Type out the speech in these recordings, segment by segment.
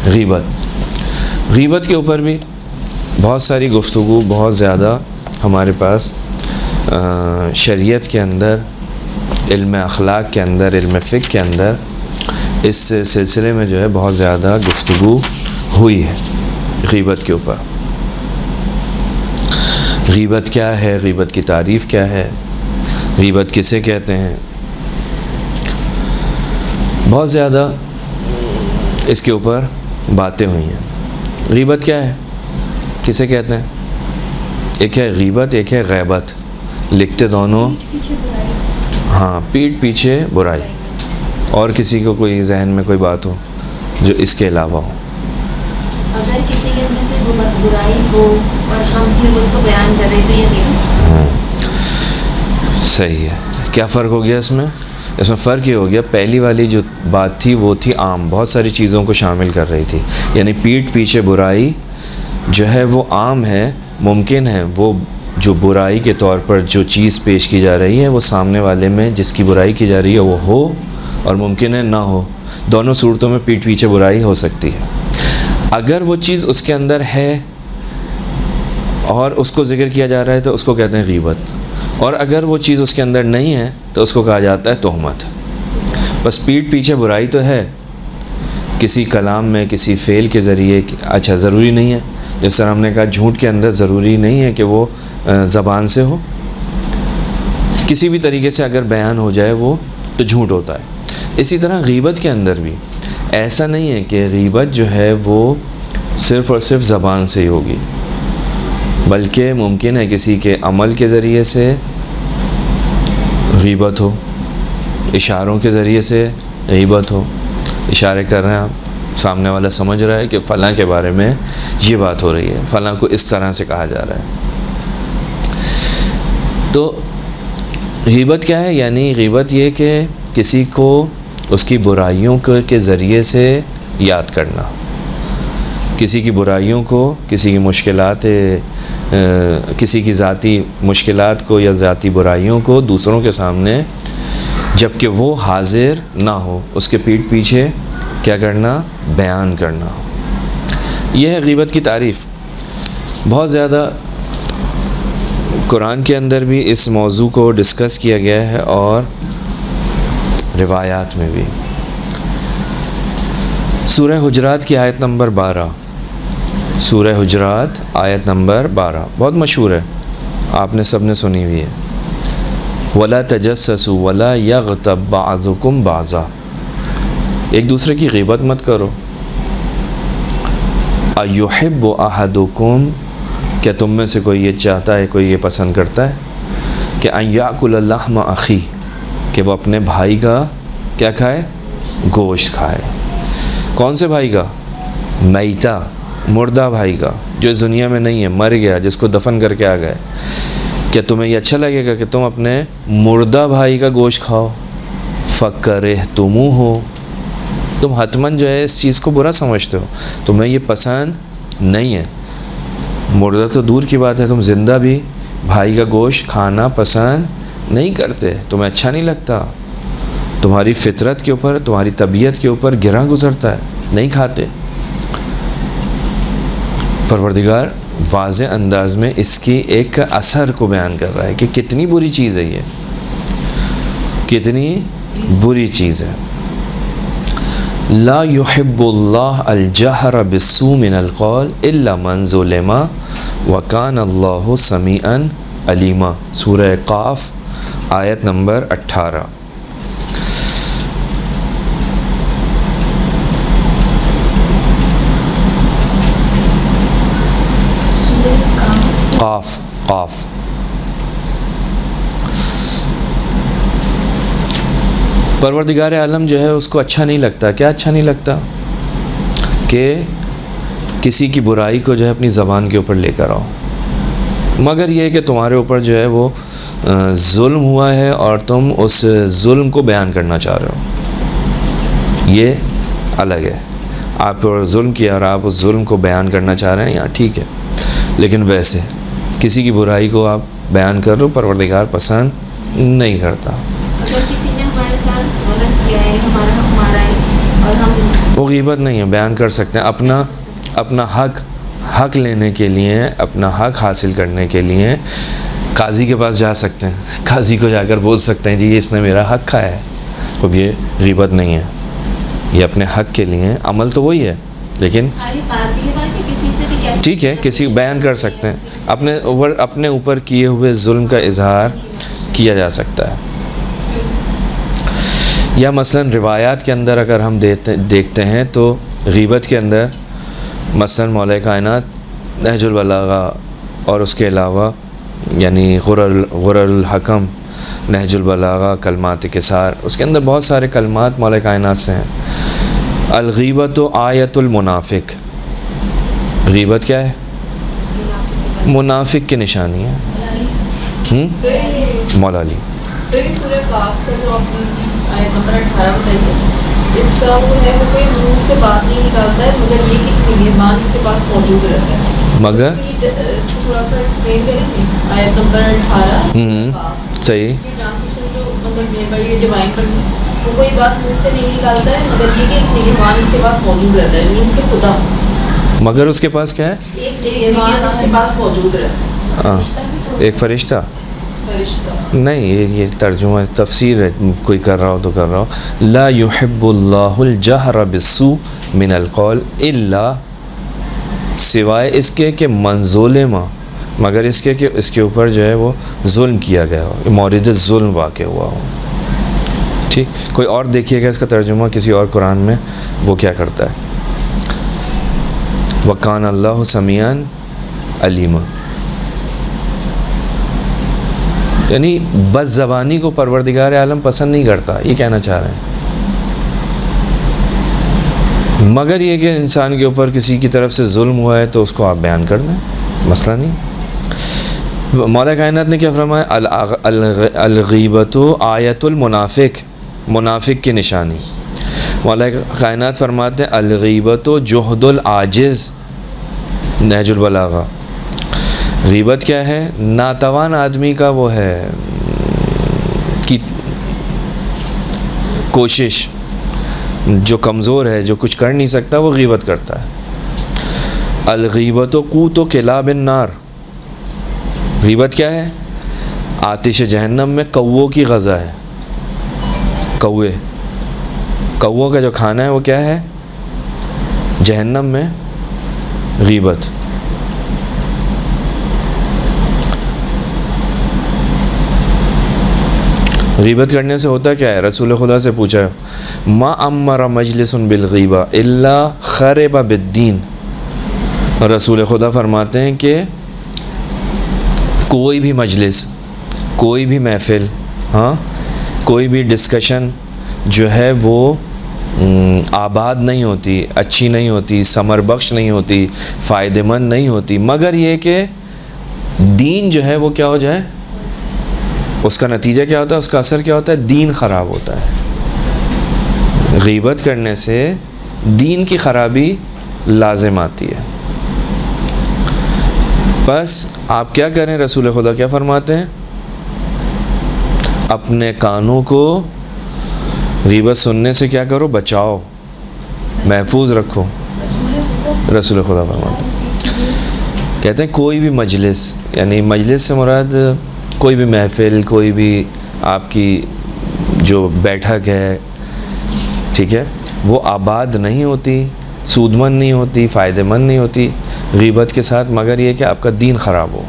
غیبت کے اوپر بھی بہت ساری گفتگو، بہت زیادہ ہمارے پاس شریعت کے اندر، علم اخلاق کے اندر، علم فقہ کے اندر اس سلسلے میں جو ہے بہت زیادہ گفتگو ہوئی ہے غیبت کے اوپر۔ غیبت کیا ہے، غیبت کی تعریف کیا ہے، غیبت کسے کہتے ہیں، بہت زیادہ اس کے اوپر باتیں ہوئی ہیں۔ غیبت کیا ہے، کسے کہتے ہیں؟ ایک ہے غیبت، ایک ہے غیبت، لکھتے دونوں ہاں، پیٹھ پیچھے برائی۔ اور کسی کو کوئی ذہن میں کوئی بات ہو جو اس کے علاوہ ہو؟ اگر کسی کے اندر کوئی برائی ہو اور ہم پھر اس کو بیان کر رہے تو یہ غیبت۔ صحیح ہے۔ کیا فرق ہو گیا اس میں؟ اس میں فرق یہ ہو گیا، پہلی والی جو بات تھی وہ تھی عام، بہت ساری چیزوں کو شامل کر رہی تھی، یعنی پیٹھ پیچھے برائی جو ہے وہ عام ہے۔ ممکن ہے وہ جو برائی کے طور پر جو چیز پیش کی جا رہی ہے وہ سامنے والے میں جس کی برائی کی جا رہی ہے وہ ہو، اور ممکن ہے نہ ہو۔ دونوں صورتوں میں پیٹھ پیچھے برائی ہو سکتی ہے۔ اگر وہ چیز اس کے اندر ہے اور اس کو ذکر کیا جا رہا ہے تو اس کو کہتے ہیں غیبت، اور اگر وہ چیز اس کے اندر نہیں ہے تو اس کو کہا جاتا ہے تہمت۔ بس پیٹھ پیچھے برائی تو ہے کسی کلام میں، کسی فعل کے ذریعے۔ اچھا، ضروری نہیں ہے، جس طرح ہم نے کہا جھوٹ کے اندر ضروری نہیں ہے کہ وہ زبان سے ہو، کسی بھی طریقے سے اگر بیان ہو جائے وہ تو جھوٹ ہوتا ہے۔ اسی طرح غیبت کے اندر بھی ایسا نہیں ہے کہ غیبت جو ہے وہ صرف اور صرف زبان سے ہی ہوگی، بلکہ ممکن ہے کسی کے عمل کے ذریعے سے غیبت ہو، اشاروں کے ذریعے سے غیبت ہو۔ اشارے کر رہے ہیں آپ، سامنے والا سمجھ رہا ہے کہ فلاں کے بارے میں یہ بات ہو رہی ہے، فلاں کو اس طرح سے کہا جا رہا ہے۔ تو غیبت کیا ہے؟ یعنی غیبت یہ کہ کسی کو اس کی برائیوں کے ذریعے سے یاد کرنا، کسی کی برائیوں کو، کسی کی مشکلات، کسی کی ذاتی مشکلات کو یا ذاتی برائیوں کو دوسروں کے سامنے جب کہ وہ حاضر نہ ہو اس کے پیٹھ پیچھے کیا کرنا؟ بیان کرنا۔ یہ ہے غیبت کی تعریف۔ بہت زیادہ قرآن کے اندر بھی اس موضوع کو ڈسکس کیا گیا ہے اور روایات میں بھی۔ سورہ حجرات کی آیت نمبر 12، سورہ حجرات آیت نمبر 12 بہت مشہور ہے، آپ نے سب نے سنی ہوئی ہے۔ وَلَا تَجَسَّسُوا وَلَا يَغْتَبْ بَعْضُكُمْ بَعْضًا، ایک دوسرے کی غیبت مت کرو۔ أَيُحِبُّ أَحَدُكُمْ، کیا تم میں سے کوئی یہ چاہتا ہے، کوئی یہ پسند کرتا ہے کہ أَن يَأْكُلَ لَحْمَ أَخِيهِ، کہ وہ اپنے بھائی کا کیا کھائے؟ گوشت کھائے۔ کون سے بھائی کا؟ میتہ، مردہ بھائی کا، جو اس دنیا میں نہیں ہے، مر گیا، جس کو دفن کر کے آ گئے۔ کیا تمہیں یہ اچھا لگے گا کہ تم اپنے مردہ بھائی کا گوشت کھاؤ؟ فَكَرِهْتُمُوهُ، تم حتماً جو ہے اس چیز کو برا سمجھتے ہو، تمہیں یہ پسند نہیں ہے۔ مردہ تو دور کی بات ہے، تم زندہ بھی بھائی کا گوشت کھانا پسند نہیں کرتے، تمہیں اچھا نہیں لگتا، تمہاری فطرت کے اوپر، تمہاری طبیعت کے اوپر گراں گزرتا ہے، نہیں کھاتے۔ پروردگار واضح انداز میں اس کی ایک اثر کو بیان کر رہا ہے کہ کتنی بری چیز ہے، یہ کتنی بری چیز ہے۔ لا يحب اللہ الجہر بالسوء من القول الا من ظلم وکان اللہ سمیعا علیما، سورہ قاف آیت نمبر 18۔ قاف پروردگار عالم جو ہے اس کو اچھا نہیں لگتا۔ کیا اچھا نہیں لگتا؟ کہ کسی کی برائی کو جو ہے اپنی زبان کے اوپر لے کر آؤ، مگر یہ کہ تمہارے اوپر جو ہے وہ ظلم ہوا ہے اور تم اس ظلم کو بیان کرنا چاہ رہے ہو، یہ الگ ہے۔ آپ پر ظلم کیا اور آپ اس ظلم کو بیان کرنا چاہ رہے ہیں، یہاں ٹھیک ہے، لیکن ویسے کسی کی برائی کو آپ بیان کر رہے ہو، پروردگار پسند نہیں کرتا۔ اگر کسی نے ہمارے ساتھ غلط کیا ہے، ہمارا حق مارا ہے اور ہم وہ غیبت نہیں ہے، بیان کر سکتے ہیں اپنا حق لینے کے لیے، اپنا حق حاصل کرنے کے لیے قاضی کے پاس جا سکتے ہیں، قاضی کو جا کر بول سکتے ہیں جی اس نے میرا حق کھایا ہے. اب یہ غیبت نہیں ہے، یہ اپنے حق کے لیے عمل تو وہی ہے، لیکن ٹھیک ہے کسی بیان کر سکتے ہیں، اپنے اوپر کیے ہوئے ظلم کا اظہار کیا جا سکتا ہے. یا مثلا روایات کے اندر اگر ہم دیکھتے ہیں تو غیبت کے اندر مثلا مولا کائنات نہج البلاغہ اور اس کے علاوہ یعنی غرر الحکم، نہج البلاغہ، کلمات کسار، اس کے اندر بہت سارے کلمات مولا کائنات سے ہیں. الغیبت آیت المنافق، غیبت کیا ہے؟ منافق کی نشانی ہے. مولا علی سورہ قاف کا جو آپ نے آیت نمبر 18 بتائی ہے، اس کا وہ ہے وہ کوئی منہ سے بات نہیں نکالتا ہے مگر یہ کہ مہمان اس کے پاس موجود رہتا ہے. مگر اس کو تھوڑا سا ایکسپلین کریں گے. آیت نمبر 18 صحیح ٹرانسلیشن جو مطلب یہ ڈیوائن پر وہ کوئی بات منہ سے نہیں نکالتا ہے مگر یہ کہ مہمان اس کے پاس موجود رہتا ہے، یعنی کہ خدا مگر اس کے پاس کیا ہے؟ ایک مہمان اس کے پاس موجود رہتا ہے. ایک فرشتہ نہیں، یہ ترجمہ تفسیر ہے، کوئی کر رہا ہو تو کر رہا ہو. لا يحب اللہ الجہر بالسوء من القول الا، سوائے اس کے کہ منظولما، مگر اس کے کہ اس کے اوپر جو ہے وہ ظلم کیا گیا ہو، مورد ظلم واقع ہوا ہو. ٹھیک، کوئی اور دیکھیے گا اس کا ترجمہ کسی اور قرآن میں وہ کیا کرتا ہے. وَكَانَ اللَّهُ سَمِيعًا عَلِيمًا، یعنی بس زبانی کو پروردگار عالم پسند نہیں کرتا، یہ کہنا چاہ رہے ہیں. مگر یہ کہ انسان کے اوپر کسی کی طرف سے ظلم ہوا ہے تو اس کو آپ بیان کر دیں، مسئلہ نہیں. مولا کائنات نے کیا فرمایا؟ الغیبت آیت المنافق، منافق کی نشانی. مولا کائنات فرماتے ہیں الغیبت جہد العاجز، نہج البلاغہ. غیبت کیا ہے؟ ناتوان آدمی کا وہ ہے کی کوشش، جو کمزور ہے، جو کچھ کر نہیں سکتا، وہ غیبت کرتا ہے. الغیبت قوت کلاب النار، غیبت کیا ہے؟ آتش جہنم میں کووں کی غذا ہے. کووں کا جو کھانا ہے وہ کیا ہے؟ جہنم میں غیبت. غیبت کرنے سے ہوتا کیا ہے؟ رسول خدا سے پوچھا ما امر مجلس بالغیبہ الا خرب بالدین. رسول خدا فرماتے ہیں کہ کوئی بھی مجلس، کوئی بھی محفل، کوئی بھی ڈسکشن جو ہے وہ آباد نہیں ہوتی، اچھی نہیں ہوتی، ثمر بخش نہیں ہوتی، فائدہ مند نہیں ہوتی، مگر یہ کہ دین جو ہے وہ کیا ہو جائے، اس کا نتیجہ کیا ہوتا ہے، اس کا اثر کیا ہوتا ہے؟ دین خراب ہوتا ہے. غیبت کرنے سے دین کی خرابی لازم آتی ہے. بس آپ کیا کریں؟ رسول خدا کیا فرماتے ہیں؟ اپنے کانوں کو غیبت سننے سے کیا کرو؟ بچاؤ، محفوظ رکھو. رسول خدا فرماتے ہیں، کہتے ہیں کوئی بھی مجلس، یعنی مجلس سے مراد کوئی بھی محفل، کوئی بھی آپ کی جو بیٹھک ہے، ٹھیک ہے، وہ آباد نہیں ہوتی، سود مند نہیں ہوتی، فائدہ مند نہیں ہوتی غیبت کے ساتھ، مگر یہ کہ آپ کا دین خراب ہو.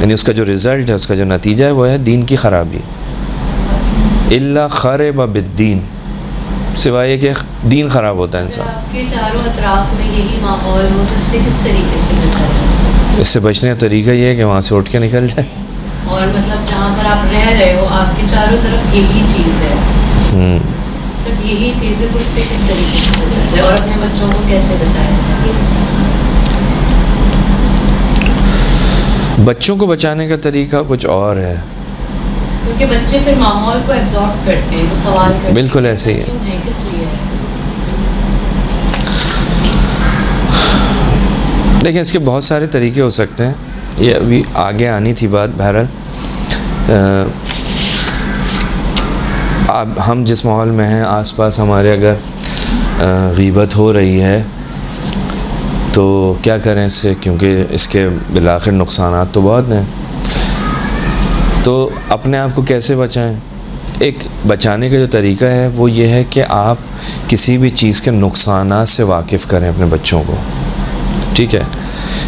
یعنی اس کا جو رزلٹ ہے، اس کا جو نتیجہ ہے وہ ہے دین کی خرابی. الا خرب بالدین، سوائے یہ کہ دین خراب ہوتا ہے انسان. آپ کے چاروں اطراف میں یہی ماحول ہو تو اس سے کس طریقے سے بچا جائے؟ اس سے بچنے کا طریقہ یہ ہے کہ وہاں سے اٹھ کے نکل جائے. اور مطلب جہاں پر آپ رہ رہے ہو آپ کے چاروں طرف یہی چیز ہے، صرف یہی چیز ہے، تو اس سے کس طریقے سے بچا جائے اور اپنے بچوں کو کیسے بچایا جائے؟ بچوں کو بچانے کا طریقہ کچھ اور ہے، کیونکہ بچے پھر ماحول کو ایبزارب کرتے ہیں، تو سوال کرتے ہیں بالکل ایسے ہی ہے. کیوں ہے، کس لیے ہے؟ لیکن اس کے بہت سارے طریقے ہو سکتے ہیں، یہ ابھی آگے آنی تھی بات. بہرحال اب ہم جس ماحول میں ہیں، آس پاس ہمارے اگر غیبت ہو رہی ہے تو کیا کریں اس سے، کیونکہ اس کے بالآخر نقصانات تو بہت ہیں. تو اپنے آپ کو کیسے بچائیں؟ ایک بچانے کا جو طریقہ ہے وہ یہ ہے کہ آپ کسی بھی چیز کے نقصانات سے واقف کریں اپنے بچوں کو. ٹھیک ہے،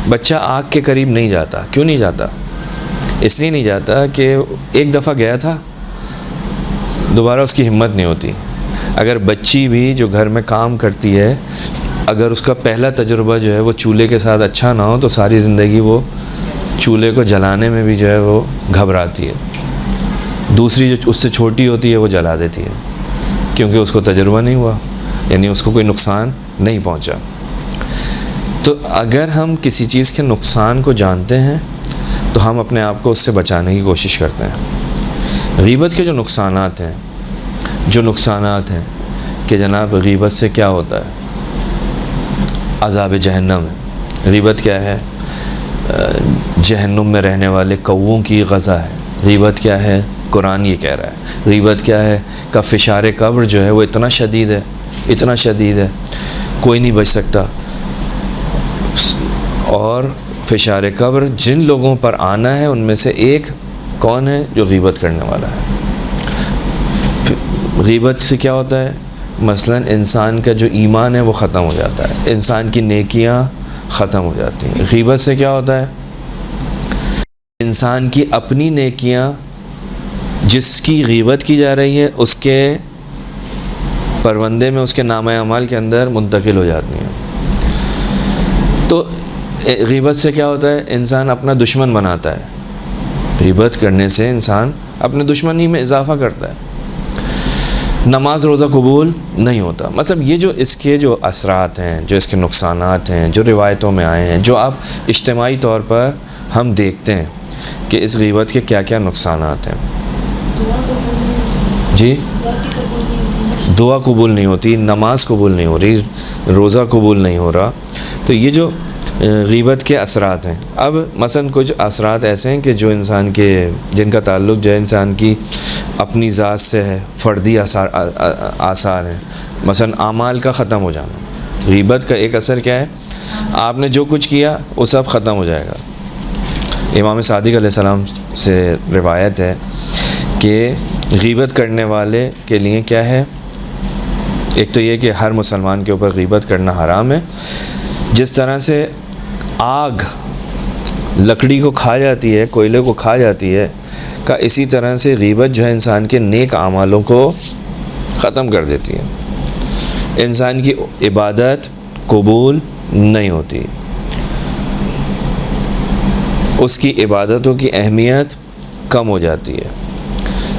بچہ آگ کے قریب نہیں جاتا. کیوں نہیں جاتا؟ اس لیے نہیں جاتا کہ ایک دفعہ گیا تھا، دوبارہ اس کی ہمت نہیں ہوتی. اگر بچی بھی جو گھر میں کام کرتی ہے، اگر اس کا پہلا تجربہ جو ہے وہ چولہے کے ساتھ اچھا نہ ہو تو ساری زندگی وہ چولہے کو جلانے میں بھی جو ہے وہ گھبراتی ہے. دوسری جو اس سے چھوٹی ہوتی ہے وہ جلا دیتی ہے، کیونکہ اس کو تجربہ نہیں ہوا، یعنی اس کو کوئی نقصان نہیں پہنچا. تو اگر ہم کسی چیز کے نقصان کو جانتے ہیں تو ہم اپنے آپ کو اس سے بچانے کی کوشش کرتے ہیں. غیبت کے جو نقصانات ہیں کہ جناب غیبت سے کیا ہوتا ہے؟ عذاب جہنم ہے. غیبت کیا ہے؟ جہنم میں رہنے والے کووں کی غذا ہے. غیبت کیا ہے؟ قرآن یہ کہہ رہا ہے. غیبت کیا ہے؟ کہ فشار قبر جو ہے وہ اتنا شدید ہے کوئی نہیں بچ سکتا. اور فشار قبر جن لوگوں پر آنا ہے ان میں سے ایک کون ہے؟ جو غیبت کرنے والا ہے. غیبت سے کیا ہوتا ہے؟ مثلا انسان کا جو ایمان ہے وہ ختم ہو جاتا ہے، انسان کی نیکیاں ختم ہو جاتی ہیں. غیبت سے کیا ہوتا ہے؟ انسان کی اپنی نیکیاں جس کی غیبت کی جا رہی ہے اس کے پروندے میں، اس کے نامہ اعمال کے اندر منتقل ہو جاتی ہیں. تو غیبت سے کیا ہوتا ہے؟ انسان اپنا دشمن بناتا ہے. غیبت کرنے سے انسان اپنے دشمنی میں اضافہ کرتا ہے. نماز روزہ قبول نہیں ہوتا. مطلب یہ جو اس کے جو اثرات ہیں، جو اس کے نقصانات ہیں، جو روایتوں میں آئے ہیں، جو اب اجتماعی طور پر ہم دیکھتے ہیں کہ اس غیبت کے کیا کیا نقصانات ہیں. جی، دعا قبول نہیں ہوتی، نماز قبول نہیں ہو رہی، روزہ قبول نہیں ہو رہا. تو یہ جو غیبت کے اثرات ہیں. اب مثلا کچھ اثرات ایسے ہیں کہ جو انسان کے جن کا تعلق جو ہے انسان کی اپنی ذات سے ہے، فردی آثار ہیں. مثلا اعمال کا ختم ہو جانا. غیبت کا ایک اثر کیا ہے؟ آپ نے جو کچھ کیا وہ سب ختم ہو جائے گا. امام صادق علیہ السلام سے روایت ہے کہ غیبت کرنے والے کے لیے کیا ہے؟ ایک تو یہ کہ ہر مسلمان کے اوپر غیبت کرنا حرام ہے. جس طرح سے آگ لکڑی کو کھا جاتی ہے، کوئلے کو کھا جاتی ہے، کہ اسی طرح سے غیبت جو ہے انسان کے نیک اعمالوں کو ختم کر دیتی ہے. انسان کی عبادت قبول نہیں ہوتی، اس کی عبادتوں کی اہمیت کم ہو جاتی ہے،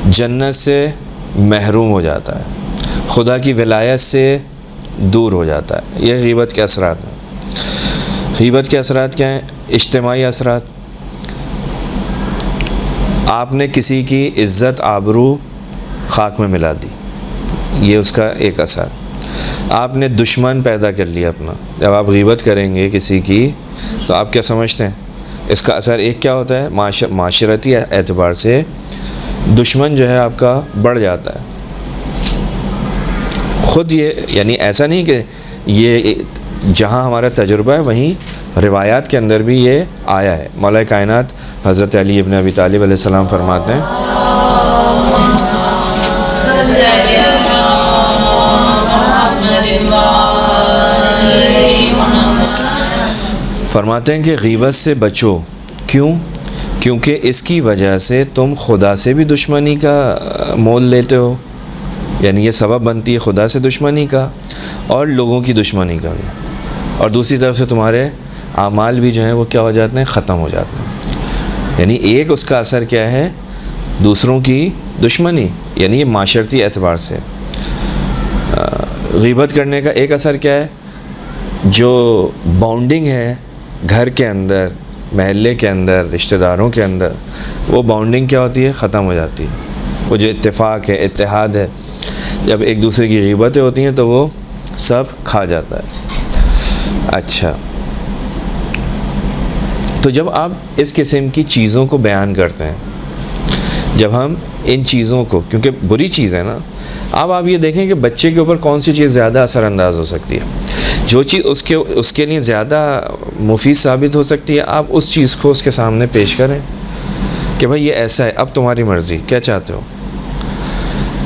جنت سے محروم ہو جاتا ہے، خدا کی ولایت سے دور ہو جاتا ہے. یہ غیبت کے اثرات ہیں. غیبت کے اثرات کیا ہیں؟ اجتماعی اثرات. آپ نے کسی کی عزت آبرو خاک میں ملا دی، یہ اس کا ایک اثر. آپ نے دشمن پیدا کر لیا اپنا. جب آپ غیبت کریں گے کسی کی تو آپ کیا سمجھتے ہیں اس کا اثر؟ ایک کیا ہوتا ہے؟ معاشرتی اعتبار سے دشمن جو ہے آپ کا بڑھ جاتا ہے. خود یہ یعنی ایسا نہیں کہ یہ جہاں ہمارا تجربہ ہے وہیں روایات کے اندر بھی یہ آیا ہے. مولا کائنات حضرت علی ابن ابی طالب علیہ السلام فرماتے ہیں کہ غیبت سے بچو. کیوں؟ کیونکہ اس کی وجہ سے تم خدا سے بھی دشمنی کا مول لیتے ہو، یعنی یہ سبب بنتی ہے خدا سے دشمنی کا اور لوگوں کی دشمنی کا بھی. اور دوسری طرف سے تمہارے اعمال بھی جو ہیں وہ کیا ہو جاتے ہیں؟ ختم ہو جاتے ہیں. یعنی ایک اس کا اثر کیا ہے؟ دوسروں کی دشمنی، یعنی یہ معاشرتی اعتبار سے. غیبت کرنے کا ایک اثر کیا ہے؟ جو باؤنڈنگ ہے گھر کے اندر، محلے کے اندر، رشتہ داروں کے اندر، وہ باؤنڈنگ کیا ہوتی ہے؟ ختم ہو جاتی ہے. وہ جو اتفاق ہے، اتحاد ہے، جب ایک دوسرے کی غیبتیں ہوتی ہیں تو وہ سب کھا جاتا ہے. اچھا، تو جب آپ اس قسم کی چیزوں کو بیان کرتے ہیں، جب ہم ان چیزوں کو، کیونکہ بری چیز ہے نا، اب آپ یہ دیکھیں کہ بچے کے اوپر کون سی چیز زیادہ اثر انداز ہو سکتی ہے. جو چیز اس کے لیے زیادہ مفید ثابت ہو سکتی ہے آپ اس چیز کو اس کے سامنے پیش کریں کہ بھائی یہ ایسا ہے, اب تمہاری مرضی, کیا چاہتے ہو.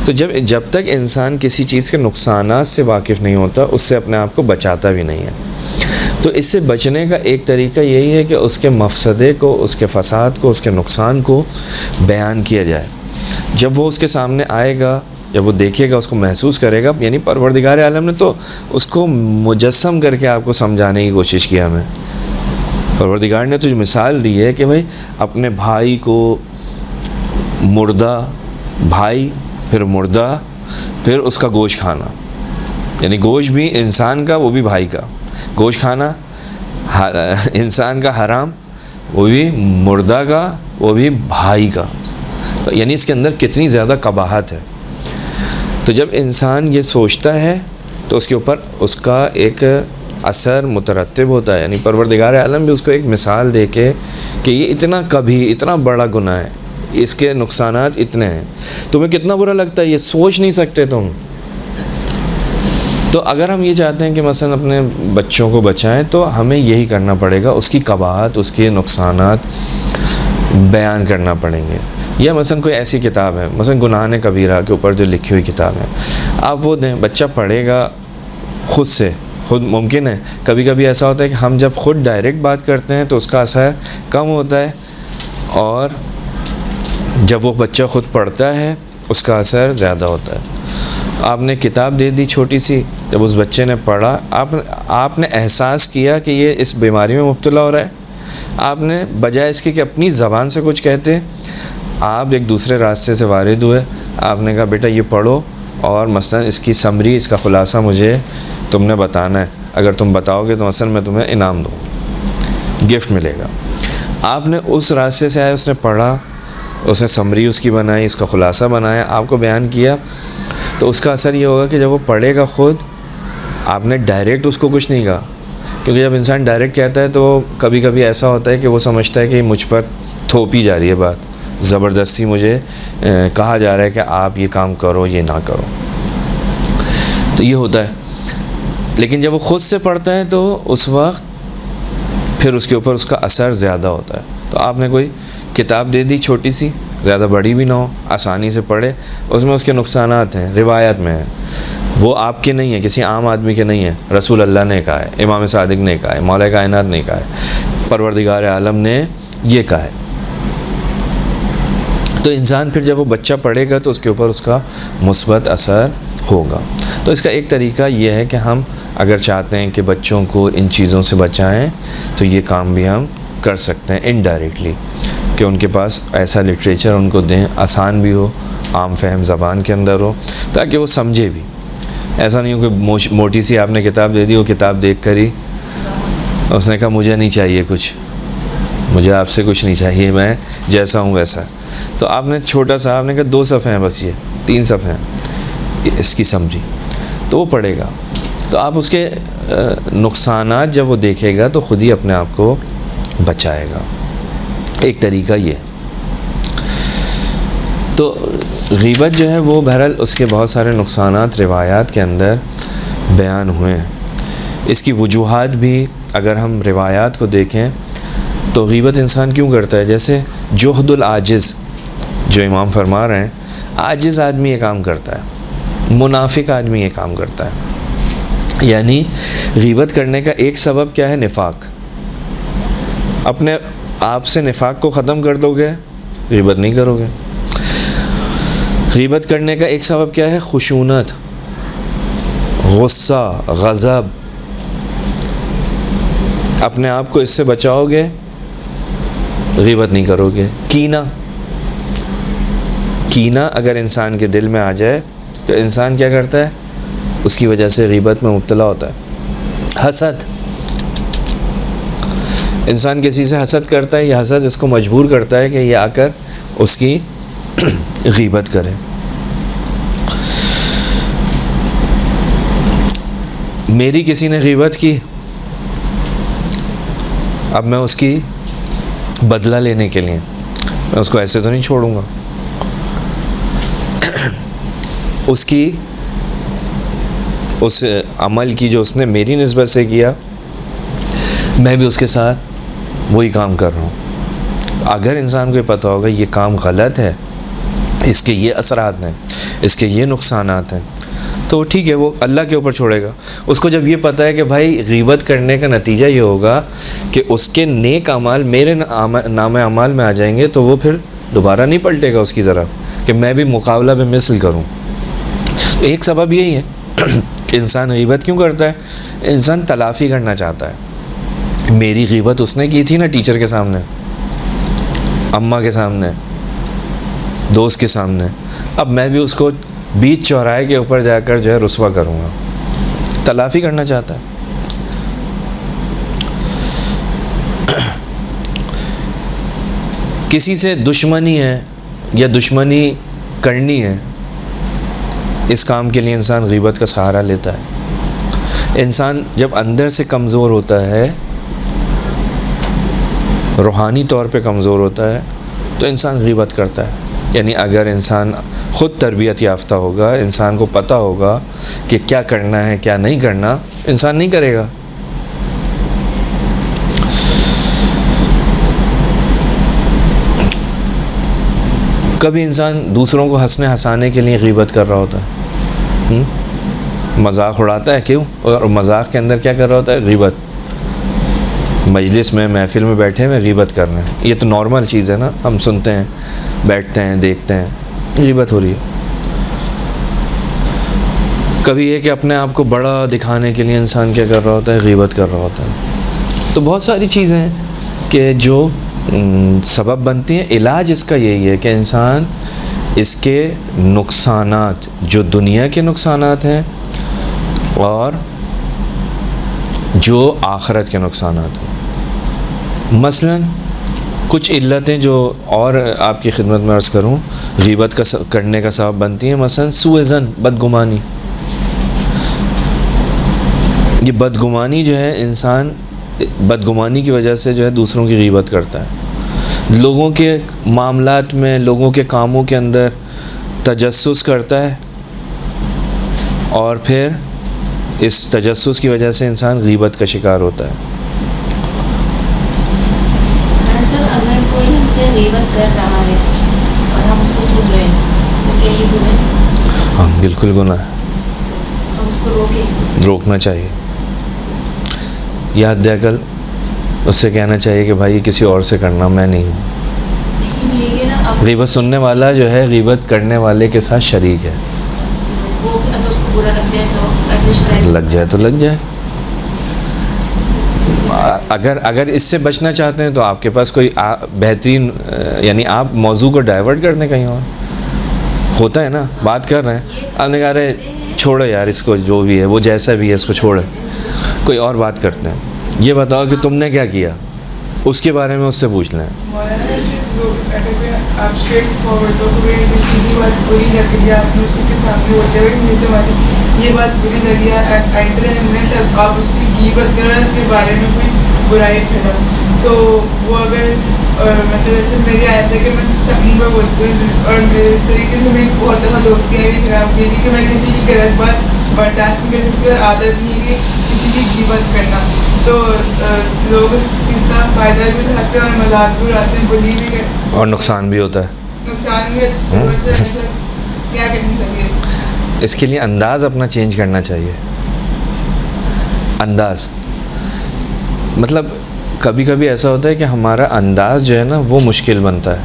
تو جب تک انسان کسی چیز کے نقصانات سے واقف نہیں ہوتا اس سے اپنے آپ کو بچاتا بھی نہیں ہے. تو اس سے بچنے کا ایک طریقہ یہی ہے کہ اس کے مفسدے کو, اس کے فساد کو, اس کے نقصان کو بیان کیا جائے. جب وہ اس کے سامنے آئے گا, جب وہ دیکھے گا, اس کو محسوس کرے گا, یعنی پروردگار عالم نے تو اس کو مجسم کر کے آپ کو سمجھانے کی کوشش کیا. ہمیں پروردگار نے تو جو مثال دی ہے کہ بھائی اپنے بھائی کو مردہ بھائی, پھر مردہ, پھر اس کا گوشت کھانا, یعنی گوشت بھی انسان کا وہ بھی بھائی کا, گوشت کھانا انسان کا حرام وہ بھی مردہ کا وہ بھی بھائی کا. تو یعنی اس کے اندر کتنی زیادہ قباحت ہے. تو جب انسان یہ سوچتا ہے تو اس کے اوپر اس کا ایک اثر مترتب ہوتا ہے. یعنی پروردگار عالم بھی اس کو ایک مثال دے کے کہ یہ اتنا کبھی اتنا بڑا گناہ ہے, اس کے نقصانات اتنے ہیں, تمہیں کتنا برا لگتا ہے, یہ سوچ نہیں سکتے تم. تو اگر ہم یہ چاہتے ہیں کہ مثلا اپنے بچوں کو بچائیں تو ہمیں یہی کرنا پڑے گا, اس کی قباحت, اس کے نقصانات بیان کرنا پڑیں گے. یا مثلا کوئی ایسی کتاب ہے, مثلا گناہ کبیرہ کے اوپر جو لکھی ہوئی کتاب ہے, آپ وہ دیں, بچہ پڑھے گا خود سے. خود ممکن ہے کبھی کبھی ایسا ہوتا ہے کہ ہم جب خود ڈائریکٹ بات کرتے ہیں تو اس کا اثر کم ہوتا ہے, اور جب وہ بچہ خود پڑھتا ہے اس کا اثر زیادہ ہوتا ہے. آپ نے کتاب دے دی چھوٹی سی, جب اس بچے نے پڑھا, آپ نے احساس کیا کہ یہ اس بیماری میں مبتلا ہو رہا ہے, آپ نے بجائے اس کے کہ اپنی زبان سے کچھ کہتے, آپ ایک دوسرے راستے سے وارد ہوئے. آپ نے کہا بیٹا یہ پڑھو, اور مثلا اس کی سمری, اس کا خلاصہ مجھے تم نے بتانا ہے, اگر تم بتاؤ گے تو مثلا میں تمہیں انعام دوں, گفٹ ملے گا. آپ نے اس راستے سے آئے, اس نے پڑھا, اس نے سمری اس کی بنائی, اس کا خلاصہ بنایا, آپ کو بیان کیا, تو اس کا اثر یہ ہوگا کہ جب وہ پڑھے گا خود, آپ نے ڈائریکٹ اس کو کچھ نہیں کہا, کیونکہ جب انسان ڈائریکٹ کہتا ہے تو کبھی کبھی ایسا ہوتا ہے کہ وہ سمجھتا ہے کہ مجھ پر تھوپی جا رہی ہے بات, زبردستی مجھے کہا جا رہا ہے کہ آپ یہ کام کرو, یہ نہ کرو, تو یہ ہوتا ہے. لیکن جب وہ خود سے پڑھتا ہے تو اس وقت پھر اس کے اوپر اس کا اثر زیادہ ہوتا ہے. تو آپ نے کوئی کتاب دے دی چھوٹی سی, زیادہ بڑی بھی نہ ہو, آسانی سے پڑھے, اس میں اس کے نقصانات ہیں, روایت میں ہیں, وہ آپ کے نہیں ہیں, کسی عام آدمی کے نہیں ہیں, رسول اللہ نے کہا ہے, امام صادق نے کہا ہے, مولا کائنات نے کہا ہے, پروردگار عالم نے یہ کہا ہے. تو انسان پھر جب وہ بچہ پڑھے گا تو اس کے اوپر اس کا مثبت اثر ہوگا. تو اس کا ایک طریقہ یہ ہے کہ ہم اگر چاہتے ہیں کہ بچوں کو ان چیزوں سے بچائیں تو یہ کام بھی ہم کر سکتے ہیں انڈائریکٹلی, کہ ان کے پاس ایسا لٹریچر ان کو دیں, آسان بھی ہو, عام فہم زبان کے اندر ہو, تاکہ وہ سمجھے بھی. ایسا نہیں ہو کہ موٹی سی آپ نے کتاب دے دی, وہ کتاب دیکھ کر ہی اس نے کہا مجھے نہیں چاہیے کچھ, مجھے آپ سے کچھ نہیں چاہیے, میں جیسا ہوں ویسا. تو آپ نے چھوٹا سا, آپ نے کہا 2 صفحے ہیں بس, یہ 3 صفحے ہیں اس کی سمری, تو وہ پڑھے گا. تو آپ اس کے نقصانات جب وہ دیکھے گا تو خود ہی اپنے آپ کو بچائے گا. ایک طریقہ یہ. تو غیبت جو ہے وہ بہرحال اس کے بہت سارے نقصانات روایات کے اندر بیان ہوئے ہیں. اس کی وجوہات بھی اگر ہم روایات کو دیکھیں تو غیبت انسان کیوں کرتا ہے, جیسے جہد العاجز جو امام فرما رہے ہیں, عاجز آدمی یہ کام کرتا ہے, منافق آدمی یہ کام کرتا ہے. یعنی غیبت کرنے کا ایک سبب کیا ہے, نفاق. اپنے آپ سے نفاق کو ختم کر دو گے, غیبت نہیں کرو گے. غیبت کرنے کا ایک سبب کیا ہے, خشونت, غصہ, غضب. اپنے آپ کو اس سے بچاؤ گے, غیبت نہیں کرو گے. کینہ اگر انسان کے دل میں آ جائے تو انسان کیا کرتا ہے, اس کی وجہ سے غیبت میں مبتلا ہوتا ہے. حسد, انسان کسی سے حسد کرتا ہے, یہ حسد اس کو مجبور کرتا ہے کہ یہ آ کر اس کی غیبت کرے. میری کسی نے غیبت کی, اب میں اس کی بدلہ لینے کے لیے میں اس کو ایسے تو نہیں چھوڑوں گا. اس کی اس عمل کی جو اس نے میری نسبت سے کیا، میں بھی اس کے ساتھ وہی کام کر رہا ہوں۔ اگر انسان کو یہ پتہ ہوگا یہ کام غلط ہے، اس کے یہ اثرات ہیں، اس کے یہ نقصانات ہیں، تو ٹھیک ہے، وہ اللہ کے اوپر چھوڑے گا۔ اس کو جب یہ پتہ ہے کہ بھائی غیبت کرنے کا نتیجہ یہ ہوگا کہ اس کے نیک اعمال میرے نام اعمال میں آ جائیں گے، تو وہ پھر دوبارہ نہیں پلٹے گا اس کی طرف کہ میں بھی مقابلہ بے مثل کروں۔ ایک سبب یہی ہے انسان غیبت کیوں کرتا ہے؟ انسان تلافی کرنا چاہتا ہے۔ میری غیبت اس نے کی تھی نا ٹیچر کے سامنے، اماں کے سامنے، دوست کے سامنے، اب میں بھی اس کو بیچ چوراہے کے اوپر جا کر جو ہے رسوا کروں گا۔ تلافی کرنا چاہتا ہے۔ کسی سے دشمنی ہے یا دشمنی کرنی ہے، اس کام کے لیے انسان غیبت کا سہارا لیتا ہے۔ انسان جب اندر سے کمزور ہوتا ہے، روحانی طور پہ کمزور ہوتا ہے، تو انسان غیبت کرتا ہے۔ یعنی اگر انسان خود تربیت یافتہ ہوگا، انسان کو پتہ ہوگا کہ کیا کرنا ہے کیا نہیں کرنا، انسان نہیں کرے گا۔ کبھی انسان دوسروں کو ہنسانے کے لیے غیبت کر رہا ہوتا ہے، مذاق اڑاتا ہے، کیوں؟ اور مذاق کے اندر کیا کر رہا ہوتا ہے؟ غیبت۔ مجلس میں، محفل میں بیٹھے ہوئے غیبت کر رہے ہیں، یہ تو نارمل چیز ہے نا، ہم سنتے ہیں، بیٹھتے ہیں، دیکھتے ہیں، غیبت ہو رہی ہے۔ کبھی یہ کہ اپنے آپ کو بڑا دکھانے کے لیے انسان کیا کر رہا ہوتا ہے؟ غیبت کر رہا ہوتا ہے۔ تو بہت ساری چیزیں ہیں کہ جو سبب بنتی ہیں۔ علاج اس کا یہی ہے کہ انسان اس کے نقصانات، جو دنیا کے نقصانات ہیں اور جو آخرت کے نقصانات ہیں، مثلاً کچھ علتیں جو اور آپ کی خدمت میں عرض کروں غیبت کا کرنے کا سبب بنتی ہیں، مثلاً سوء ظن، بدگمانی۔ یہ بدگمانی جو ہے، انسان بدگمانی کی وجہ سے جو ہے دوسروں کی غیبت کرتا ہے، لوگوں کے معاملات میں، لوگوں کے کاموں کے اندر تجسس کرتا ہے، اور پھر اس تجسس کی وجہ سے انسان غیبت کا شکار ہوتا ہے۔ دراصل اگر کوئی ہم سے غیبت کر رہا ہے اور ہم اس کو سن رہے ہیں تو کیا یہ گناہ ہے؟ ہاں، بالکل گناہ ہے۔ ہم اس کو روکیں؟ روکنا چاہیے، یا حد اقل اس سے کہنا چاہیے کہ بھائی کسی اور سے کرنا، میں نہیں ہوں۔ لیکن یہ کہ نا اب غیبت سننے والا جو ہے غیبت کرنے والے کے ساتھ شریک ہے، وہ اگر اس کو برا لگ جائے تو اپنی شکایت لگ جائے تو لگ جائے۔ اگر اس سے بچنا چاہتے ہیں تو آپ کے پاس کوئی بہترین، یعنی آپ موضوع کو ڈائیورٹ کر دیں کہیں اور۔ ہوتا ہے نا، بات کر رہے ہیں، آپ نے کہا رہے چھوڑو یار اس کو، جو بھی ہے وہ جیسا بھی ہے اس کو چھوڑے، کوئی اور بات کرتے ہیں۔ یہ بتاؤ کہ تم نے کیا کیا، اس کے بارے میں اس سے پوچھ لیں۔ آپ اسٹریٹ فارورڈ ہو، سیدھی بات بری لگ رہی ہے، آپ نے اسی کے سامنے ہوتے ہوئے ملتے والے یہ بات بری لگی ہے، آپ اس کی غیبت کر رہے ہیں، اس کے بارے میں کوئی برائی پھیلا، تو وہ اگر مطلب ایسے میری عادت ہے کہ میں سب کو بولتی ہوں، اور اس طریقے سے میری بہت دفعہ دوستیاں بھی خراب کی تھی کہ میں کسی کی غلط بات برداشت نہیں کر سکتی، اور عادت نہیں ہے کسی کی غیبت کرنا، تو لوگ اس چیز کا فائدہ بھی اٹھاتے ہیں اور مذاق بھی اڑاتے ہیں، بلی بھی کرتے ہیں، اور نقصان بھی ہوتا ہے۔ نقصان بھی ہوتا ہے۔ کیا کرنا چاہیے؟ اس کے لیے انداز اپنا چینج کرنا چاہیے۔ انداز مطلب کبھی کبھی ایسا ہوتا ہے کہ ہمارا انداز جو ہے نا وہ مشکل بنتا ہے،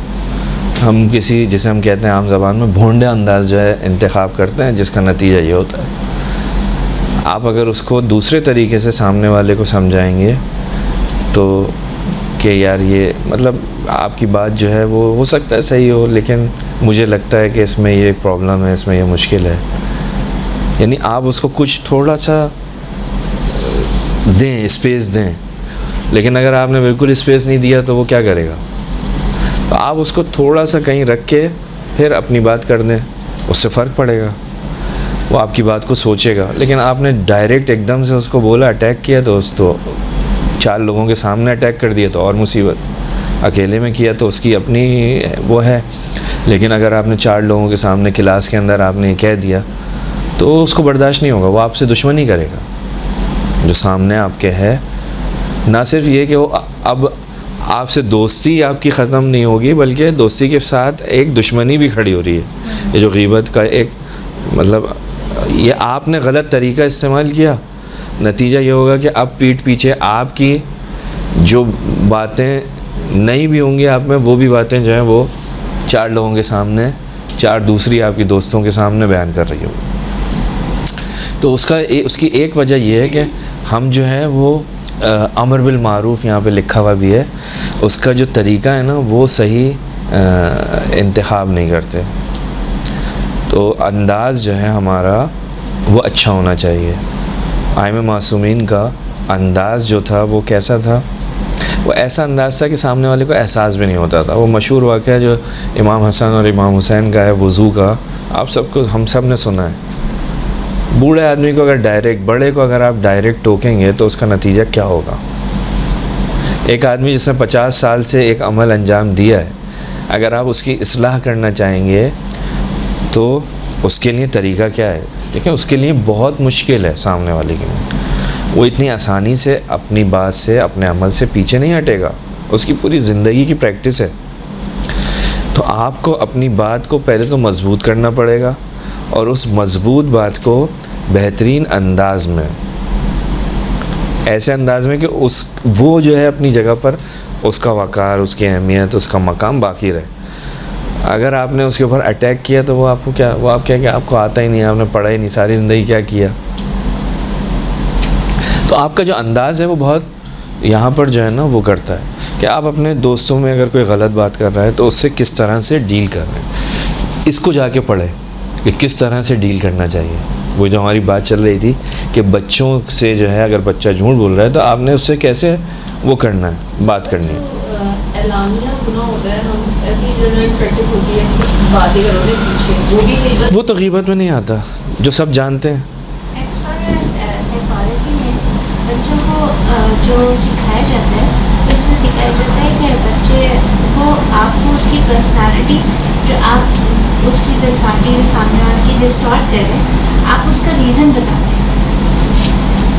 ہم کسی، جسے ہم کہتے ہیں عام زبان میں بھونڈے انداز جو ہے انتخاب کرتے ہیں، جس کا نتیجہ یہ ہوتا ہے۔ آپ اگر اس کو دوسرے طریقے سے سامنے والے کو سمجھائیں گے تو کہ یار یہ مطلب آپ کی بات جو ہے وہ ہو سکتا ہے صحیح ہو، لیکن مجھے لگتا ہے کہ اس میں یہ پرابلم ہے، اس میں یہ مشکل ہے، یعنی آپ اس کو کچھ تھوڑا سا دیں، اسپیس دیں۔ لیکن اگر آپ نے بالکل اسپیس نہیں دیا تو وہ کیا کرے گا؟ تو آپ اس کو تھوڑا سا کہیں رکھ کے پھر اپنی بات کر دیں، اس سے فرق پڑے گا، وہ آپ کی بات کو سوچے گا۔ لیکن آپ نے ڈائریکٹ ایک دم سے اس کو بولا، اٹیک کیا، تو اس تو 4 لوگوں کے سامنے اٹیک کر دیا تو اور مصیبت۔ اکیلے میں کیا تو اس کی اپنی وہ ہے، لیکن اگر آپ نے 4 لوگوں کے سامنے کلاس کے اندر آپ نے کہہ دیا تو اس کو برداشت نہیں ہوگا، وہ آپ سے دشمنی کرے گا. جو سامنے آپ کے ہے، نہ صرف یہ کہ وہ اب آپ سے دوستی آپ کی ختم نہیں ہوگی، بلکہ دوستی کے ساتھ ایک دشمنی بھی کھڑی ہو رہی ہے. یہ جو غیبت کا ایک مطلب، یہ آپ نے غلط طریقہ استعمال کیا، نتیجہ یہ ہوگا کہ اب پیٹھ پیچھے آپ کی جو باتیں نہیں بھی ہوں گی آپ میں، وہ بھی باتیں جو ہیں وہ 4 لوگوں کے سامنے، 4 دوسری آپ کی دوستوں کے سامنے بیان کر رہی ہوگی. تو اس کی ایک وجہ یہ ہے کہ ہم جو ہے وہ امر بالمعروف یہاں پہ لکھا ہوا بھی ہے، اس کا جو طریقہ ہے نا وہ صحیح انتخاب نہیں کرتے. تو انداز جو ہے ہمارا وہ اچھا ہونا چاہیے. ائمہ معصومین کا انداز جو تھا وہ کیسا تھا؟ وہ ایسا انداز تھا کہ سامنے والے کو احساس بھی نہیں ہوتا تھا. وہ مشہور واقعہ جو امام حسن اور امام حسین کا ہے وضو کا، آپ سب کو، ہم سب نے سنا ہے. بوڑھے آدمی کو اگر ڈائریکٹ، بڑے کو اگر آپ ڈائریکٹ ٹوکیں گے تو اس کا نتیجہ کیا ہوگا؟ ایک آدمی جس نے 50 سال سے ایک عمل انجام دیا ہے، اگر آپ اس کی اصلاح کرنا چاہیں گے تو اس کے لیے طریقہ کیا ہے؟ دیکھیں اس کے لیے بہت مشکل ہے سامنے والے کے لیے. وہ اتنی آسانی سے اپنی بات سے، اپنے عمل سے پیچھے نہیں ہٹے گا، اس کی پوری زندگی کی پریکٹس ہے. تو آپ کو اپنی بات کو پہلے تو مضبوط کرنا پڑے گا، اور اس مضبوط بات کو بہترین انداز میں، ایسے انداز میں کہ وہ جو ہے اپنی جگہ پر اس کا وقار، اس کی اہمیت، اس کا مقام باقی رہے. اگر آپ نے اس کے اوپر اٹیک کیا تو وہ آپ کو کیا، وہ آپ کیا کہ آپ کو آتا ہی نہیں، آپ نے پڑھا ہی نہیں، ساری زندگی کیا کیا. تو آپ کا جو انداز ہے وہ بہت یہاں پر جو ہے نا وہ کرتا ہے کہ آپ اپنے دوستوں میں اگر کوئی غلط بات کر رہا ہے تو اس سے کس طرح سے ڈیل کر رہے ہیں. اس کو جا کے پڑھیں کہ کس طرح سے ڈیل کرنا چاہیے. وہ جو ہماری بات چل رہی تھی کہ بچوں سے جو ہے اگر بچہ جھوٹ بول رہا ہے تو آپ نے اس سے کیسے وہ کرنا ہے، بات کرنی ہے. اعلانیہ گناہ ہوتا ہے، ہم ایسی جنرل پریکٹس ہوتی ہے باتیں کرو گے پیچھے، وہ بھی غیبت، وہ تو غیبت میں نہیں آتا، جو سب جانتے ہیں. ایز فار ایز سائیکالوجی میں بچوں کو جو سکھایا جاتا ہے، اس میں سکھایا جاتا ہے کہ بچے کو، آپ کو اس کی پرسنالٹی، جو آپ اس کی پرسنالٹی سامنے والے کی ڈسٹارٹ کر رہے ہیں، آپ اس کا ریزن بتاتے ہیں.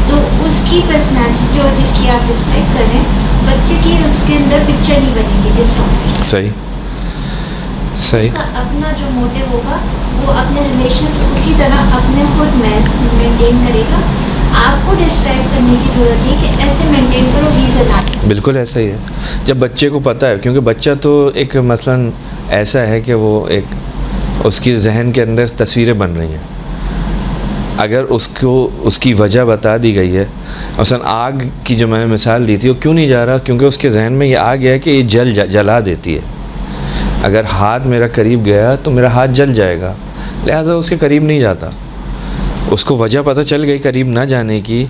تو اس کی پرسنالٹی جو جس کی آپ ڈسکرائب کریں، بچے کی اس کے اندر پکچر نہیں بنے گی ڈسٹارٹ. صحیح صحیح. اس کا اپنا جو موٹیو ہوگا وہ اپنے ریلیشنس اسی طرح اپنے خود مینٹین کرے گا. آپ کو ڈسکرائب کرنے کی ضرورت ہے کہ ایسے مینٹین کرو، ریزن آئے. بالکل ایسا ہی ہے. جب بچے کو پتہ ہے، کیونکہ بچہ تو ایک مثلاً ایسا ہے کہ وہ ایک، اس کی ذہن کے اندر تصویریں بن رہی ہیں. اگر اس کو اس کی وجہ بتا دی گئی ہے، مثلاً آگ کی جو میں نے مثال دی تھی، وہ کیوں نہیں جا رہا؟ کیونکہ اس کے ذہن میں یہ آگ ہے کہ یہ جلا دیتی ہے. اگر ہاتھ میرا قریب گیا تو میرا ہاتھ جل جائے گا، لہٰذا اس کے قریب نہیں جاتا. اس کو وجہ پتہ چل گئی قریب نہ جانے کی.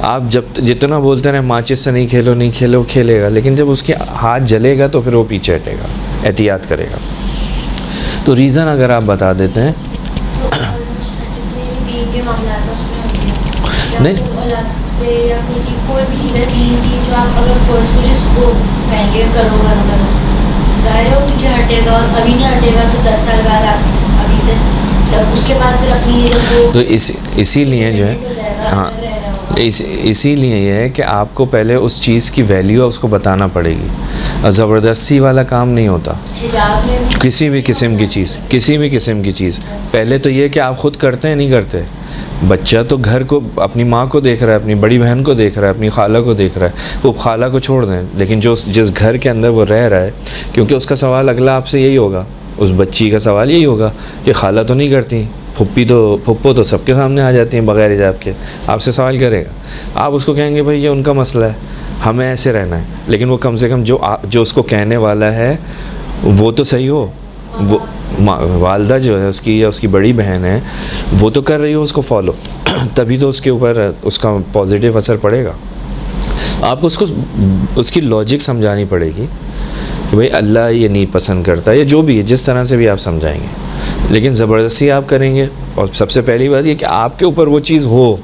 آپ جتنا بولتے رہے ماچس سے نہیں کھیلو نہیں کھیلو، کھیلے گا، لیکن جب اس کے ہاتھ جلے گا تو پھر وہ پیچھے ہٹے گا، احتیاط کرے گا. تو ریزن اگر آپ بتا دیتے ہیں نہیں، یا کوئی بھی چیز ہے دین کی جو آپ اگر فورسفلی اس کو کہیں گے کرو ظاہر ہے وہ پیچھے ہٹے گا، اور ابھی نہیں ہٹے گا تو 10 سال بعد آپ ابھی سے اس کے بعد پھر اپنی تو اسی لیے جو ہے، ہاں اسی لیے یہ ہے کہ آپ کو پہلے اس چیز کی ویلیو اس کو بتانا پڑے گی. اور زبردستی والا کام نہیں ہوتا کسی بھی قسم کی چیز. پہلے تو یہ کہ آپ خود کرتے ہیں، نہیں کرتے. بچہ تو گھر کو، اپنی ماں کو دیکھ رہا ہے، اپنی بڑی بہن کو دیکھ رہا ہے، اپنی خالہ کو دیکھ رہا ہے. وہ خالہ کو چھوڑ دیں، لیکن جس گھر کے اندر وہ رہ رہا ہے، کیونکہ اس کا سوال اگلا آپ سے یہی ہوگا، اس بچی کا سوال یہی ہوگا کہ خالہ تو نہیں کرتی، پھپھو تو سب کے سامنے آ جاتی ہیں بغیر حجاب کے. آپ سے سوال کرے گا، آپ اس کو کہیں گے بھائی یہ ان کا مسئلہ ہے، ہمیں ایسے رہنا ہے. لیکن وہ کم سے کم جو اس کو کہنے والا ہے وہ تو صحیح ہو. وہ والدہ جو ہے اس کی، یا اس کی بڑی بہن ہے، وہ تو کر رہی ہو اس کو فالو، تبھی تو اس کے اوپر اس کا پازیٹیو اثر پڑے گا. آپ کو اس کی لاجک سمجھانی پڑے گی کہ بھائی اللہ یہ نہیں پسند کرتا، یا جو بھی ہے، جس طرح سے بھی آپ سمجھائیں گے. لیکن زبردستی آپ کریں گے، اور سب سے پہلی بات یہ کہ آپ کے اوپر وہ چیز ہو،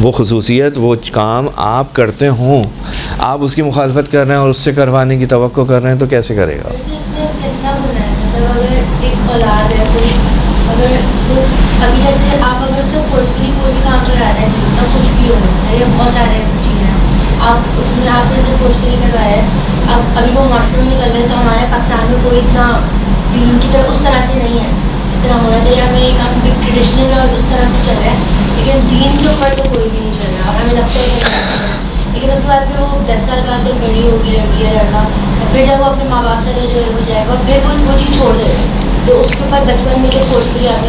وہ خصوصیت وہ کام آپ کرتے ہوں، آپ اس کی مخالفت کر رہے ہیں اور اس سے کروانے کی توقع کر رہے ہیں تو کیسے کرے گا؟ تو اس میں کتنا گناہ ہے؟ مطلب اگر ایک اولاد ہے کوئی، اگر وہ ابھی جیسے آپ اگر اس سے فورسفلی کوئی بھی کام کرا رہے ہیں تو کچھ بھی ہونا چاہیے، بہت سارے چیزیں ہیں آپ اس میں آپ نے اسے فورسفلی کروایا ہے، اب ابھی وہ معاشرے میں نکل رہے ہیں تو ہمارے پاکستان میں کوئی اتنا دین کی طرف اس طرح سے نہیں ہے اس طرح ہونا چاہیے، ہمیں ایک ہم ٹریڈیشنل اور اس طرح سے چل رہا ہے، لیکن دین کے اوپر تو کوئی بھی نہیں چل رہا، ہمیں لگتا ہے لیکن اس کے بعد پھر وہ 10 سال بعد جب بڑی ہوگی لڑکی یا لڑکا، پھر جب وہ اپنے ماں باپ سے جو ہے ہو جائے گا پھر وہ چیز چھوڑ دے گا، تو اس کے اوپر بچپن میں جو فورسفلی آپ نے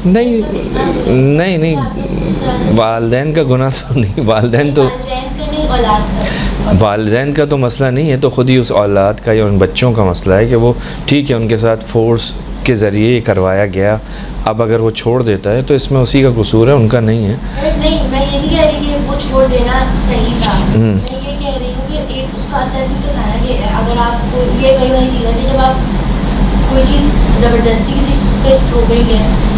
نہیں والدین کا گناہ تو نہیں، والدین کا تو مسئلہ نہیں ہے، تو خود ہی اس اولاد کا یا ان بچوں کا مسئلہ ہے کہ وہ ٹھیک ہے ان کے ساتھ فورس کے ذریعے یہ کروایا گیا، اب اگر وہ چھوڑ دیتا ہے تو اس میں اسی کا قصور ہے، ان کا نہیں ہے۔ نہیں، میں یہ نہیں کہہ رہی کہ وہ چھوڑ دینا صحیح تھا، میں یہ کہہ رہی ہوں کہ ایک اس کا اثر بھی تو تھا نا، کہ اگر آپ کو یہ وہی چیز ہے کہ جب آپ کوئی چیز زبردستی کسی چیز پہ تھوپیں گے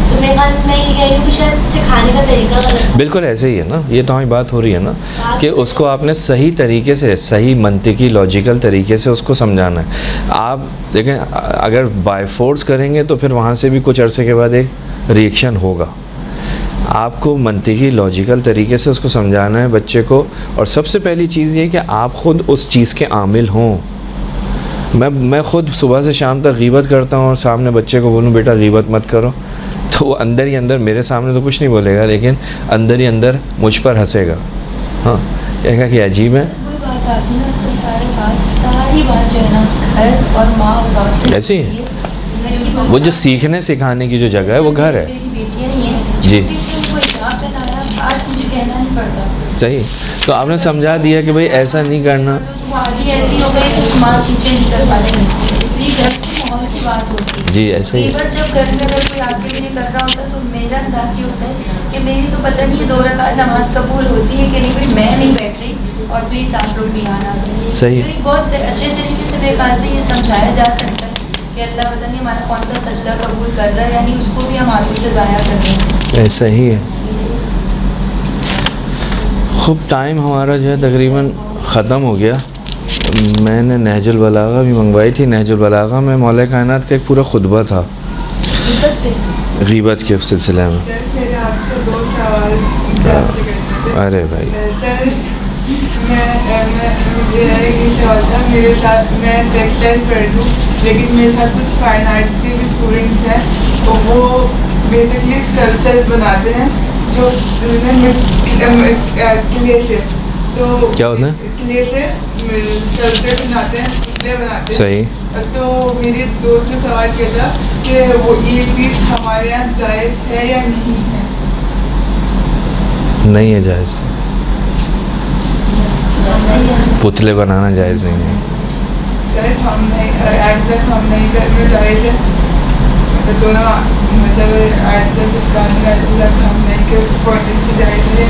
تو میں یہ کہہ رہی ہوں کہ شاید سکھانے کا طریقہ غلط، بالکل ایسے ہی ہے نا، یہ تو ہماری بات ہو رہی ہے نا کہ اس کو آپ نے صحیح طریقے سے، صحیح منطقی لاجیکل طریقے سے اس کو سمجھانا ہے۔ آپ دیکھیں اگر بائی فورس کریں گے تو پھر وہاں سے بھی کچھ عرصے کے بعد ایک ریئیکشن ہوگا، آپ کو منطقی لاجیکل طریقے سے اس کو سمجھانا ہے بچے کو، اور سب سے پہلی چیز یہ کہ آپ خود اس چیز کے عامل ہوں۔ میں خود صبح سے شام تک غیبت کرتا ہوں اور سامنے بچے کو بولوں بیٹا غیبت مت کرو، تو وہ اندر ہی اندر، میرے سامنے تو کچھ نہیں بولے گا لیکن اندر ہی اندر مجھ پر ہنسے گا، ہاں کہے گا کہ عجیب ہے۔ کوئی بات آتی ہے نا، ساری بات جو ہے نا گھر اور ماں اور باپ سے ایسی ہے، وہ جو سیکھنے سکھانے کی جو جگہ ہے وہ گھر ہے۔ میری بیٹیاں ہی ہیں، جی چھوٹی سی ان کو حجاب پہنایا، آج مجھے کہنا نہیں پڑتا، صحیح، تو آپ نے سمجھا دیا کہ بھائی ایسا نہیں کرنا۔ تو وہ آدھی ایسی ہو گئی کہ ماں نیچے نکل پا رہی ہے، یہ گھر سے ماحول کی بات ہوتی ہے۔ جی ایسا ہی، بٹ جب گھر میں اگر کوئی آگے بھی نہیں کر رہا ہوتا تو میرا انداز یہ ہوتا ہے کہ میری تو پتہ نہیں ہے 2 رکعت نماز قبول ہوتی ہے کہ نہیں، بھائی میں نہیں بیٹھ رہی اور پلیز آپ لوگ بھی آنا۔ صحیح، بہت اچھے طریقے سے میرے پاس سے یہ سمجھایا جا سکتا ہے کہ اللہ پتہ نہیں ہمارا کون سا سجدہ قبول کر رہا ہے، یعنی اس کو بھی ہم آگے سے ضائع کر رہے ہیں۔ ایسا ہی ہے۔ خوب ٹائم ہمارا جو ہے تقریباً ختم ہو گیا۔ میں نے نہج البلاغہ بھی منگوائی تھی، نہج البلاغہ میں مولا کائنات کا ایک پورا خطبہ تھا غیبت کے سلسلے میں۔ سر میرے آپ کو 2 سوال آپ سے کرنے تھے۔ ارے بھائی، سر مجھے یہ سوال تھا، میرے ساتھ میں ٹیکسٹائل پڑھ لوں لیکن میرے ساتھ کچھ فائن آرٹس کے بھی اسٹوڈنٹس ہیں، تو وہ بیسکلی اسکلپچرز بناتے ہیں جو کلے سے، تو کیا ہوتا ہے؟ کلے سے اسکلپچر بناتے ہیں، پتلے بناتے ہیں۔ صحیح، تو میری دوست نے سوال کیا تھا کہ وہ یہ چیز ہمارے یہاں جائز ہے یا نہیں ہے؟ نہیں ہے جائز، پتلے بنانا جائز نہیں ہے۔ سر ہم نہیں، آج تک ہم نہیں کرنا جائز ہے، مطلب دونوں، مطلب آج تک اسلامی آیت اللہ ہم نہیں کہ اس پوائنٹ سے جائز ہے۔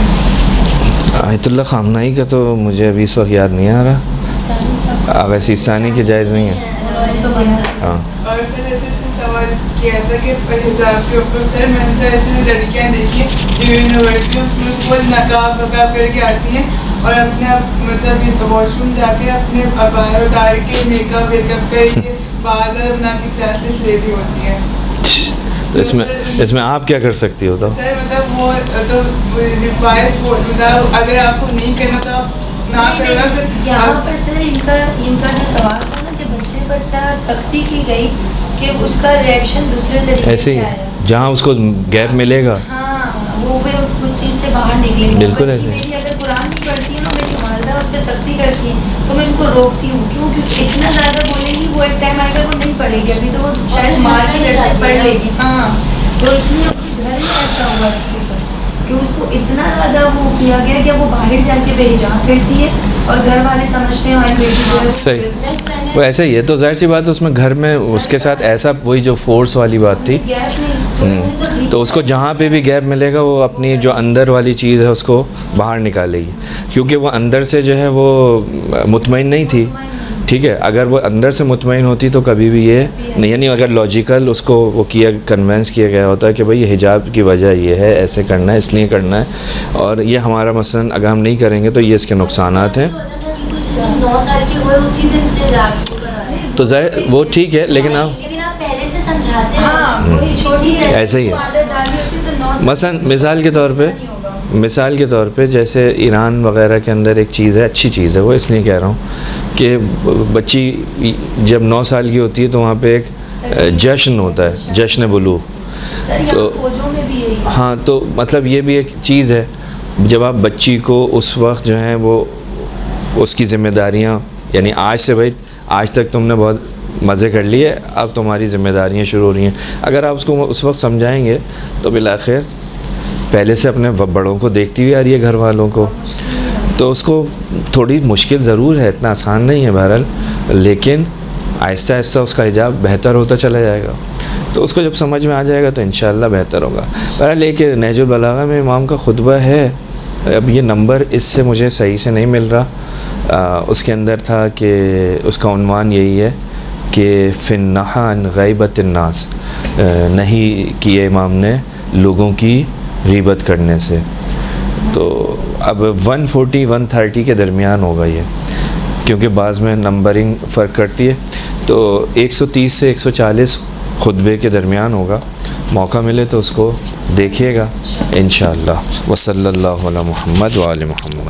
آیت اللہ خامنائی کا تو مجھے ابھی اس وقت یاد نہیں آ رہا، اگر سیستانی کی جائز نہیں ہے۔ ہاں، اور سر جیسے اس نے سوال کیا تھا کہ حجاب کے اوپر، سر میں نے تو ایسی لڑکیاں دیکھی جو یونیورسٹی میں وہ نقاب وقاب کر کے آتی ہیں اور اپنے مطلب واش روم جا کے اپنے ابائر اتار کے میک اپ ویک اپ کر کے بار بار بنا کے کلاسز لے رہی ہوتی ہیں۔ اس میں آپ کیا کر سکتی ہو؟ تو سر مطلب وہ تو مطلب اگر آپ کو نہیں کرنا تو آپ نہ کرنا۔ یہاں پر سر ان کا جو سوال تھا نا کہ بچے پر اتنا سختی کی گئی کہ اس کا ریئیکشن دوسرے طریقے ایسے سے ہی آیا، جہاں اس کو گیپ ملے گا، ہاں وہ پھر اس چیز سے باہر نکلے گا۔ بالکل بچی ایسے۔ میری اگر قرآن نہیں پڑھتی ہے نا، میری والدہ اس پہ سختی کرتی ہے تو میں ان کو روکتی ہوں، کیوں؟ کیونکہ اتنا زیادہ بولیں گی، وہ ایک ٹائم آئے گا وہ نہیں پڑھے گی، ابھی تو وہ شاید مار کے جیسے پڑھ لے گی، ہاں تو اس لیے گھر میں ایسا ہوا اس کے ساتھ کہ اس کو اتنا زیادہ وہ کیا گیا کہ وہ باہر جا کے بے جان پھرتی ہے اور گھر والے سمجھتے ہیں ہماری بیٹی جو ہے صحیح، وہ ایسا ہی ہے، تو ظاہر سی بات ہے اس میں گھر میں اس کے ساتھ ایسا وہی جو فورس والی بات تھی، گیپ نہیں تو اس کو جہاں پہ بھی گیپ ملے گا وہ اپنی جو اندر والی چیز ہے اس کو باہر نکالے گی، کیونکہ وہ اندر سے جو ہے وہ مطمئن نہیں تھی، ٹھیک ہے. اگر وہ اندر سے مطمئن ہوتی تو کبھی بھی یہ نہیں, یعنی اگر لاجیکل اس کو وہ کیا کنونس کیا گیا ہوتا ہے کہ بھائی یہ حجاب کی وجہ یہ ہے, ایسے کرنا ہے, اس لیے کرنا ہے, اور یہ ہمارا مثلاً اگر ہم نہیں کریں گے تو یہ اس کے نقصانات ہیں, 9 سال کے ہوئے اسی دن سے حجاب کو کرا دیں تو ظاہر وہ ٹھیک ہے, لیکن آپ پہلے سے سمجھاتے ہیں. ہاں وہی چھوٹی سی ایسے ہی ہے. عادت ڈالی ہوتی تو 9 مثلاً مثال کے طور پہ جیسے ایران وغیرہ کے اندر ایک چیز ہے, اچھی چیز ہے وہ, اس لیے کہہ رہا ہوں کہ بچی جب 9 سال کی ہوتی ہے تو وہاں پہ ایک جشن ہوتا ہے, جشن بلوغ. سر یہاں فوجوں میں بھی یہی ہے. ہاں تو مطلب یہ بھی ایک چیز ہے, جب آپ بچی کو اس وقت جو ہیں وہ اس کی ذمہ داریاں, یعنی آج سے بھائی آج تک تم نے بہت مزے کر لیے, اب تمہاری ذمہ داریاں شروع ہو رہی ہیں. اگر آپ اس کو اس وقت سمجھائیں گے تو بالآخر پہلے سے اپنے بڑوں کو دیکھتی ہوئی آ رہی ہے گھر والوں کو, تو اس کو تھوڑی مشکل ضرور ہے, اتنا آسان نہیں ہے بہرحال, لیکن آہستہ آہستہ اس کا حجاب بہتر ہوتا چلا جائے گا. تو اس کو جب سمجھ میں آ جائے گا تو انشاءاللہ بہتر ہوگا. بہرحال ایک نہج البلاغہ میں امام کا خطبہ ہے, اب یہ نمبر اس سے مجھے صحیح سے نہیں مل رہا, اس کے اندر تھا کہ اس کا عنوان یہی ہے کہ فی النہی عن غیبت الناس, نہیں کیے امام نے لوگوں کی غیبت کرنے سے. تو اب 140 130 کے درمیان ہوگا یہ, کیونکہ بعض میں نمبرنگ فرق کرتی ہے, تو 130 سے 140 خطبے کے درمیان ہوگا. موقع ملے تو اس کو دیکھیے گا انشاءاللہ. وصلی اللہ علی محمد وآل محمد.